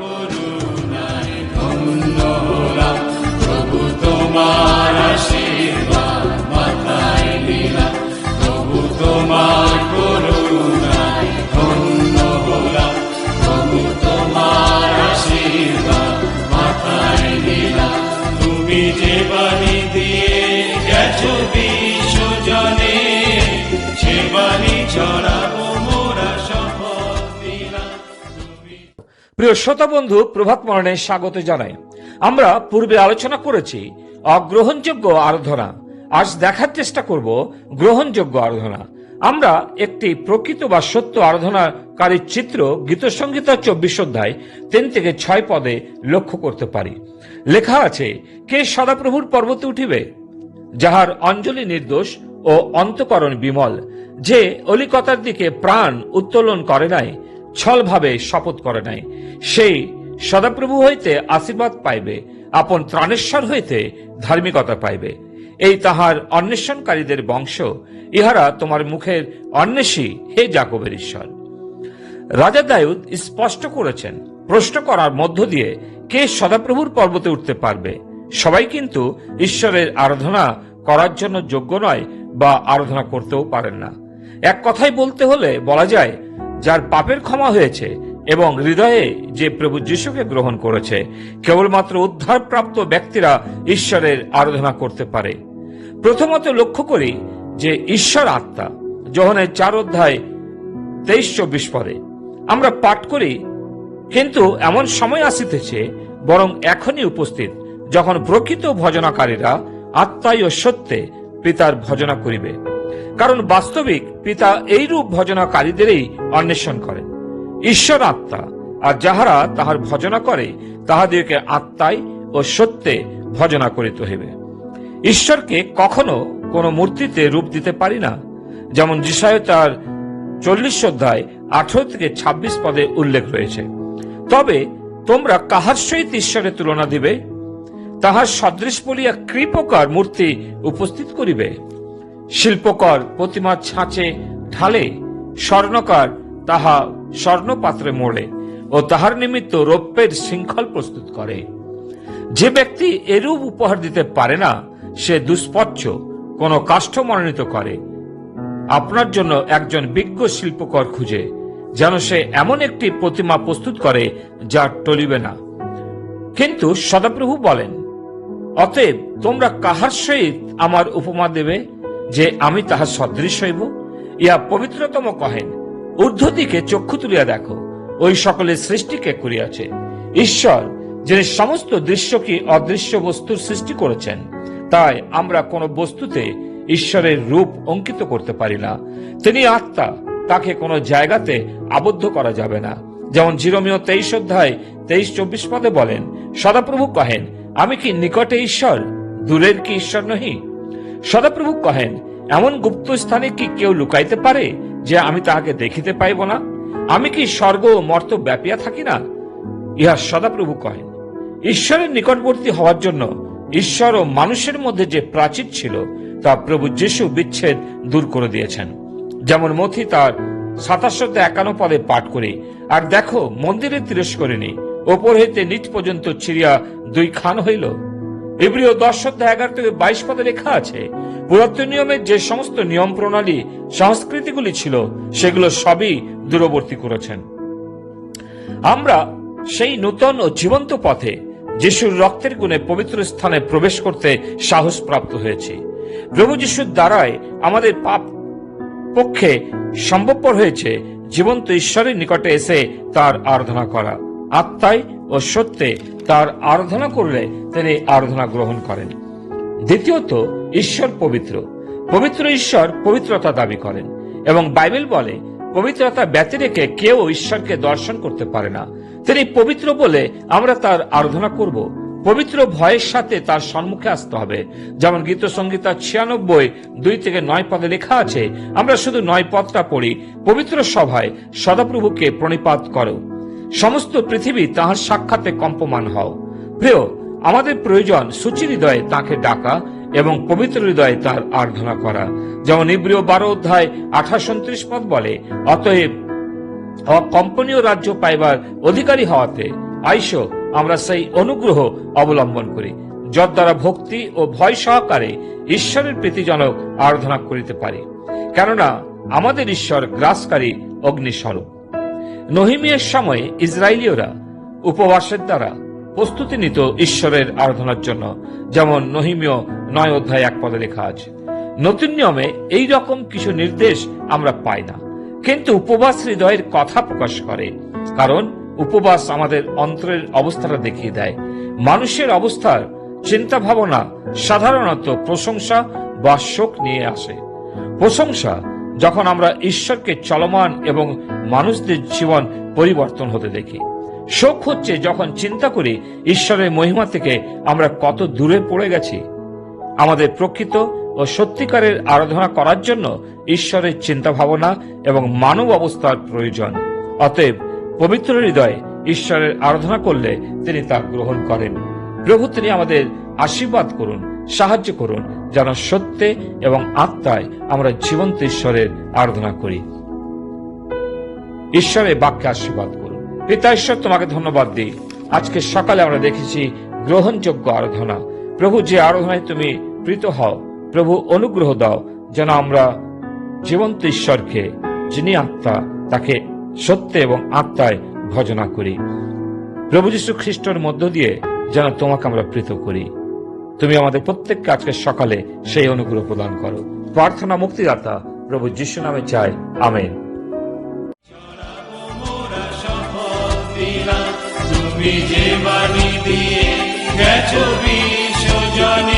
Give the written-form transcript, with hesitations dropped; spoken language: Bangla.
করুণায় ধন্য হলাম, প্রভু তোমার আশীর্বাদ মাথায় নিলাম, প্রভু তোমার করুণায় ধন্য হলাম, প্রভু তোমার আশীর্বাদ মাথায় নিলাম। তুমি যে বাণী দিয়ে গেছো বিশ্বজনে, সে বাণী ছড়াবো মোরা শপথ নিলাম। প্রিয় শ্রোতা বন্ধু, প্রভাত মরণে স্বাগত জানাই। আমরা পূর্বে আলোচনা করেছি অগ্রহণযোগ্য আরাধনা। আজ দেখার চেষ্টা করব গ্রহণযোগ্য আরাধনা। আমরা একটি প্রকৃত বা সত্য আরাধনাকারীর চিত্র গীতসংহিতা 24 অধ্যায় 3 থেকে 6 পদে লক্ষ্য করতে পারি। লেখা আছে, কে সদাপ্রভুর পর্বতে উঠিবে, যাহার অঞ্জলি নির্দোষ ও অন্তঃকরণ বিমল, যে অলিকতার দিকে প্রাণ উত্তোলন করে নাই, ছলভাবে শপথ করে নাই, সেই সদাপ্রভু হইতে আশীর্বাদ পাইবে, আপন ত্রাণেশ্বর হইতে ধার্মিকতা পাইবে। এই তাহার অন্বেষণকারীদের বংশ, ইহারা তোমার মুখের অন্বেষী, হে যাকবের ঈশ্বর। রাজা দাউদ স্পষ্ট করেছেন, প্রশ্ন করার মধ্য দিয়ে কে সদাপ্রভুর পর্বতে উঠতে পারবে। সবাই কিন্তু ঈশ্বরের আরাধনা করার জন্য যোগ্য নয় বা আরাধনা করতেও পারেন না। এক কথায় বলতে হলে বলা যায়, যার পাপের ক্ষমা হয়েছে এবং হৃদয়ে যে প্রভু যিশুকে গ্রহণ করেছে, কেবলমাত্র উদ্ধারপ্রাপ্ত ব্যক্তিরা ঈশ্বরের আরাধনা করতে পারে। প্রথমত লক্ষ্য করি যে ঈশ্বর আত্মা। যোহনের 4 অধ্যায় 23-24 পদে আমরা পাঠ করি, কিন্তু এমন সময় আসিতেছে, বরং এখনই উপস্থিত, যখন প্রকৃত ভজনাকারীরা আত্মায় ও সত্যে পিতার ভজনা করিবে। কারণ বাস্তবিক পিতা এইরূপ ভজনাকারীদেরই অন্বেষণ করেন। ঈশ্বর আত্মা, আর যাহারা তাহার ভজনা করে তাহাদেরকে আত্মায় ও সত্যে ভজনা করিতে হইবে। ঈশ্বরকে কখনো কোনো মূর্তিতে রূপ দিতে পারি না, যেমন যিশায়া তার 40 অধ্যায় 18 থেকে 26 পদে উল্লেখ রয়েছে। তবে তোমরা কাহার সহিত ঈশ্বরের তুলনা দিবে? তাহার সদৃশ বলিয়া কি প্রকার মূর্তি উপস্থিত করিবে? শিল্পকর প্রতিমা ছাঁচে ঢালে, স্বর্ণকার তাহা স্বর্ণপাত্রে মোড়ে ও তাহার নিমিত্ত রৌপ্যের শৃঙ্খল প্রস্তুত করে। যে ব্যক্তি এরূপ উপহার দিতে পারে না, সে দুষ্পচ্য, কোন কাষ্ঠ মনোনীত করে। আপনার জন্য একজন বিজ্ঞ শিল্পকর খুঁজে, যেন সে এমন একটি প্রতিমা প্রস্তুত করে যা টলিবে না। কিন্তু সদাপ্রভু বলেন, অতএব তোমরা কাহার সহিত আমার উপমা দেবে যে আমি তাহার সদৃশ হইব? ইহা পবিত্রতম কহেন, ঊর্ধ্ব দিকে চক্ষু তুলিয়া দেখো, ওই সকলের সৃষ্টিকে করিয়াছে। ঈশ্বর যিনি সমস্ত দৃশ্য কি অদৃশ্য বস্তুর সৃষ্টি করেছেন, তাই আমরা কোন বস্তুতে ঈশ্বরের রূপ অঙ্কিত করতে পারি না। তিনি আত্মা, তাকে কোনো জায়গাতে আবদ্ধ করা যাবে না। যেমন জিরমীয় 23 অধ্যায় 23-24 পদে বলেন, সদাপ্রভু কহেন, আমি কি নিকটে ঈশ্বর, দূরের কি ঈশ্বর নহি? সদাপ্রভু কহেন, এমন গুপ্ত স্থানে কি কেউ লুকাইতে পারে যে আমি তাহাকে দেখিতে পাইব না? আমি কি স্বর্গ ও মর্ত ব্যাপিয়া থাকি না? ইহা সদাপ্রভু কহেন। ঈশ্বরের নিকটবর্তী হওয়ার জন্য ঈশ্বর ও মানুষের মধ্যে যে প্রাচীর ছিল, তা প্রভু যিশু বিচ্ছেদ দূর করে দিয়েছেন। যেমন মথি তার 27-51 পদে পাঠ করি, আর দেখো মন্দিরে তিরস্করিণী ওপর হইতে নিচ পর্যন্ত ছিড়িয়া 2 খান হইল। ইব্রিয় 10 অধ্যায় 11 থেকে 22 পদে লেখা আছে, পুরাতন নিয়মের যে সমস্ত নিয়ম প্রণালী সংস্কৃতিগুলি ছিল, সেগুলো সবই দূরবর্তী করেছেন। আমরা সেই নূতন ও জীবন্ত পথে যিশুর রক্তের গুণে পবিত্র স্থানে প্রবেশ করতে সাহস প্রাপ্ত হয়েছি। প্রভু যিশুর দ্বারাই আমাদের পাপ পক্ষে সম্ভবপর হয়েছে জীবন্ত ঈশ্বরের নিকটে এসে তার আরাধনা করা। আত্মায় ও সত্যে তার আরাধনা করলে তিনি আরাধনা গ্রহণ করেন। দ্বিতীয়ত, ঈশ্বর পবিত্র। পবিত্র ঈশ্বর পবিত্রতা দাবি করেন এবং বাইবেল বলে, পবিত্রতা ব্যতি রেখে কেউ ঈশ্বরকে দর্শন করতে পারে না। তিনি পবিত্র বলে আমরা তার আরাধনা করব। পবিত্র ভয়ের সাথে তার সম্মুখে আসতে হবে। যেমন গীতসংহিতা 96-2 থেকে 9 পদে লেখা আছে, আমরা শুধু 9 পদটা পড়ি, পবিত্র সভায় সদাপ্রভুকে প্রণিপাত করো, সমস্ত পৃথিবী তাহার সাক্ষাতে কম্পমান হও। প্রিয়, আমাদের প্রয়োজন সুচির হৃদয়ে তাকে ডাকা এবং পবিত্র হৃদয়ে তার আরাধনা করা। যেমন ইব্রিয় 12 অধ্যায় 28-29 পদ বলে, অতএব কম্পনীয় রাজ্য পাইবার অধিকারী হওয়াতে আইসো আমরা সেই অনুগ্রহ অবলম্বন করি, যদ দ্বারা ভক্তি ও ভয় সহকারে ঈশ্বরের প্রীতিজনক আরাধনা করিতে পারি, কেননা আমাদের ঈশ্বর গ্রাসকারী অগ্নিস্বরূপ। নহিমিয়ার সময় ইসরায়েলীয়রা উপবাসের দ্বারা প্রস্তুতি নিত ঈশ্বরের আরাধনার জন্য, যেমন নহিমীয় 9:1 লেখা আছে। নতুন নিয়মে এই রকম কিছু নির্দেশ আমরা পাই না, কিন্তু উপবাস হৃদয়ের কথা প্রকাশ করে, কারণ উপবাস আমাদের অন্তরের অবস্থাটা দেখিয়ে দেয়। মানুষের অবস্থার চিন্তা ভাবনা সাধারণত প্রশংসা বা শোক নিয়ে আসে। প্রশংসা যখন আমরা ঈশ্বরকে চলমান এবং মানুষদের জীবন পরিবর্তন হতে দেখি। শোক হচ্ছে যখন চিন্তা করি ঈশ্বরের মহিমা থেকে আমরা কত দূরে পড়ে গেছি। আমাদের প্রকৃত ও সত্যিকারের আরাধনা করার জন্য ঈশ্বরের চিন্তা ভাবনা এবং মানব অবস্থার প্রয়োজন। অতএব পবিত্র হৃদয়ে ঈশ্বরের আরাধনা করলে তিনি তা গ্রহণ করেন। প্রভু তিনি আমাদের আশীর্বাদ করুন, সাহায্য করুন, যেন সত্যে এবং আত্মায় আমরা জীবন্ত ঈশ্বরের আরাধনা করি। ঈশ্বরের বাক্যে আশীর্বাদ করুন। পিতা ঈশ্বর, তোমাকে ধন্যবাদ দিই। আজকে সকালে আমরা দেখেছি গ্রহণযোগ্য আরাধনা। প্রভু, যে আরাধনায় তুমি প্রীত হও, প্রভু অনুগ্রহ দাও যেন আমরা জীবন্ত ঈশ্বরকে, যিনি আত্মা, তাকে সত্যে এবং আত্মায় ভজনা করি। প্রভু যীশু খ্রিস্টের মধ্য দিয়ে যেন তোমাকে আমরা প্রীত করি। তুমি আমাদের প্রত্যেককে আজকে সকালে সেই অনুগ্রহ প্রদান করো। প্রার্থনা মুক্তিদাতা প্রভু যীশু নামে চাই, আমেন। তুমি যে বাণী দিয়ে গেছো বিশ্বজনে,